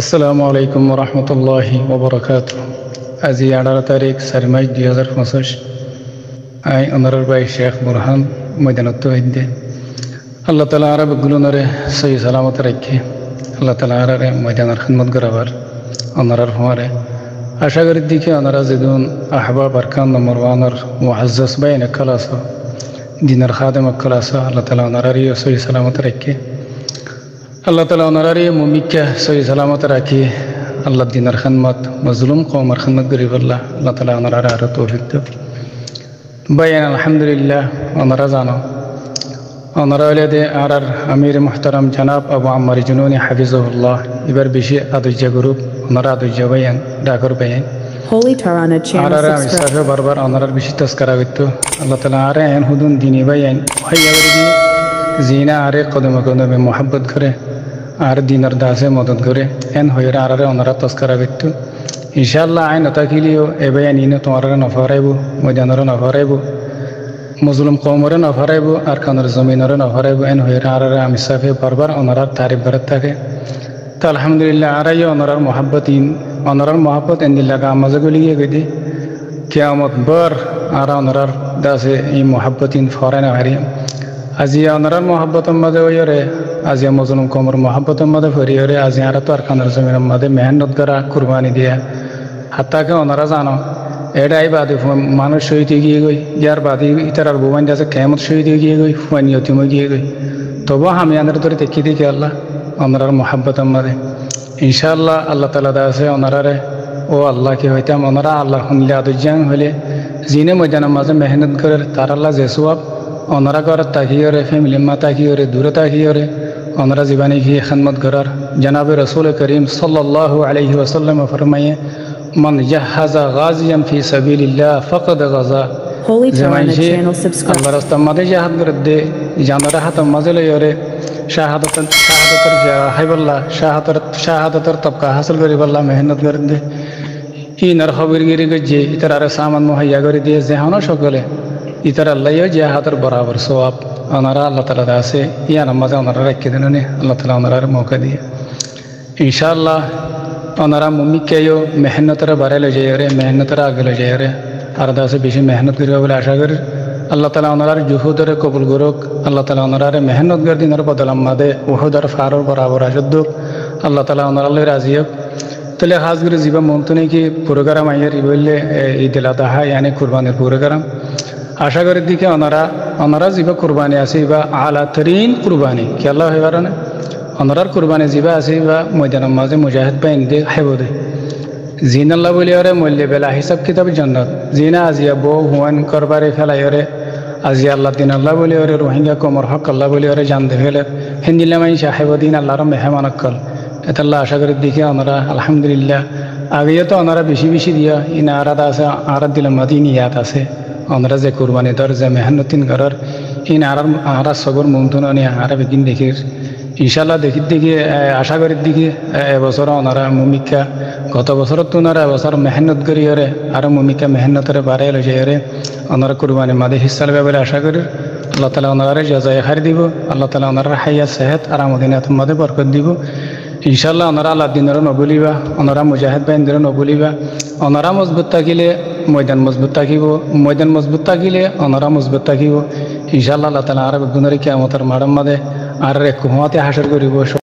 আসসালামু আলাইকুম রহমতুল্লাহি ওবরাকাত। আজি 18 তারিখ 4 মার্চ 2025 আই অনারর ভাই শেখ বুরহান ময়দানত হইতে আল্লাহ তাআলা আরব গুলনরে সহি সালামত রাখে আল্লাহ তাআলা আরে ময়দানের খিদমত করাবার অনারর হমারে আশা করি দিকে অনারা যেদুন আহবাব আরকান নম্বর ওয়ানার মুআজ্জাজ বাইন খালাস দিনের খাদেম খালাস আল্লাহ তাআলা অনারারি সহি সালামত রাখে আল্লাহ তাআলা অনারারি মুমিকা সহি সালামত রাখি আল্লাহ দিনের খিদমত মজলুম কওমের খিদমত করিব আল্লাহ তাআলা অনারা আরো তৌফিক দেব। বাইন আলহামদুলিল্লাহ অনারা জানো অনারা হলে আর আমির মুহতারাম জনাব আবু আম্মার জুনুনি হাফিজাহুল্লাহ এবার বেশি আদর্য গ্রুপ ওনারা আদর্য বাইন ডাকর বাইন Holy Tarana channel আমি সাথে বারবার ওনার বেশি তস্করা করতো আল্লাহ তাআলা আরে এন হুদুন দিনী বাইন হইয়া করি জিনা আরে কদমে কদমে মোহাব্বত করে আর দিনের দাসে মদত করে এন হইয়া আরে ওনারা তস্করা করতো ইনশাআল্লাহ আইন তাকিলিও এ বাইন ইনে তোমার নফরাইব ময়দানের নফরাইব মজলুম কওমরে নফরাইব আর কানের জমিনরে নফরাইব এন হইয়া আরে আমি সাথে বারবার ওনারা তারিফ করে থাকে তো আলহামদুলিল্লাহ আরাই ওনার মোহাব্বত এন্দিল্লাহ আমাজে গলিয়ে গেদি কিয়ামত বর আর ওনার দাসে এই মোহাব্বতিন ফরানা হারি আজি ওনার মোহাব্বতের মাঝে ওইরে আজি মজলুম কমর মোহাব্বতের মাঝে ফরিয়রে আজি আর তো আর কানের জমিনের মাঝে মেহনত করা কুরবানি দিয়া হাত্তাকে ওনারা জানো এটাই বাদে মানুষ শহীদ গিয়ে গই ইয়ার বাদে ইতার আর বুবান আছে কেমত শহীদ গিয়ে গই ফুয়ানিয়তিম গিয়ে গই তবু আমি আনার ধরে দেখি দেখি আল্লাহ ওনার মোহাব্বতের মাঝে ইনশাআল্লাহ আল্লাহ তাআলা দাসে ওনারে ও আল্লাহ কি হইতাম ওনারা আল্লাহ শুনলে আদুজান হলে জিনে ময়দানের মাঝে মেহনত করে তার আল্লাহ যে সওয়াব ওনারা ঘর তাকিয়রে ফ্যামিলি মা তাকিয়রে দূরে তাকিয়রে ওনারা জীবনে গিয়ে খিদমত করার জনাবে রাসূল করিম সাল্লাল্লাহু আলাইহি ওয়াসাল্লাম ফরমায়ে মান জাহাজা গাজিয়ান ফি সাবিলিল্লাহ ফাকাদ Gaza Holy Tarana channel subscribe. আল্লাহ রাস্তার মাঝে জাহাদ করে দে জানারা হাত মাঝে লইরে শাহাদাতের হাইবল্লাহ শাহাদাতের তবকা হাসিল করি বললাম মেহনত করে দে ইনার খবরগিরি যে ইতার আর সামান মুহাইয়া করে দিয়ে যেহানো সকলে ইতার আল্লাহ জাহাদের বরাবর সওয়াব ওনারা আল্লাহ তাআলা আছে ইয়ার মাঝে ওনারা রেখে দেন আল্লাহ তাআলা ওনার মৌকা দিয়ে ইনশাআল্লাহ ওনারা মুমিকেও মেহনতের বারে লই যায় রে মেহনতের আগে লই যায় রে আর দাসে বেশি মেহনত করিবা বলে আশা করি আল্লাহ তাআলা ওনার জুহুদরে কবুল করুক আল্লাহ তাআলা ওনার মেহনত করে দিনের বদলাম মাদে উহুদর ফারর বরাবর আজদ্দুক আল্লাহ তাআলা ওনার আল্লাহ রাজি হোক তাহলে খাস করে জীবা মন্তনে কি প্রোগ্রাম আইয়ার বললে ঈদ উল আযহা ইয়ানি কুরবানির প্রোগ্রাম আশা করি দিকে ওনারা জীবা কুরবানি আছে বা আলা তরিন কুরবানি কি আল্লাহ হইবার না ওনার কুরবানি জীবা আছে বা ময়দানের মাঝে মুজাহিদ বাইন দে হেব দে জিন আল্লাহ বলি ওরে মূল্য বেলা হিসাব কিতাব জান্নাত জিনা আজিয়া বউ হুয়ান করবারে ফেলাই ওরে আজিয়া আল্লাহ দিন আল্লাহ বলি ওরে রোহিঙ্গা কমর হক আল্লাহ বলি ওরে জান দে ফেলে হিন্দিল্লামাই সাহেব দিন আল্লাহর মেহমান অকল এটা আল্লাহ আশা করি দেখি ওনারা আলহামদুলিল্লাহ আগে তো ওনারা বেশি বেশি দিয়া ইনা আরাদ আছে আরাদ দিলাম মাদিন ইয়াত আছে ওনারা যে কুরবানি দর যে মেহনতিন করার ইন আরা সগর মমতুন আরা বেদিন দেখির ইনশাআল্লাহ দেখি আশা করি দেখি এবছর ওনারা মুমিকা গত বছর তো ওনারা এবছর মেহনত করি ওরে আর মুমিকা মেহনতের বারে লই যায় ওরে ওনারা কুরবানি মাদে হিস্সা লবে বলে আশা করি আল্লাহ তাআলা ওনারা জাযায়ে খাইর দিব আল্লাহ তাআলা ওনারা হায়াত সেহত আর আমদিনাত মাদে বরকত দিব ইনশাআল্লাহ ওনারা আল্লাহ দিনের নবলিবা ওনারা মুজাহিদ বাইনদের নবলিবা ওনারা মজবুত থাকিলে ময়দান মজবুত থাকিব ময়দান মজবুত থাকিলে ওনারা মজবুত থাকিব ইনশাআল্লাহ আল্লাহ তাআলা আর গুণরে কিয়ামতের মাঠের মাঝে আর এক হুয়াতে হাসর করিব।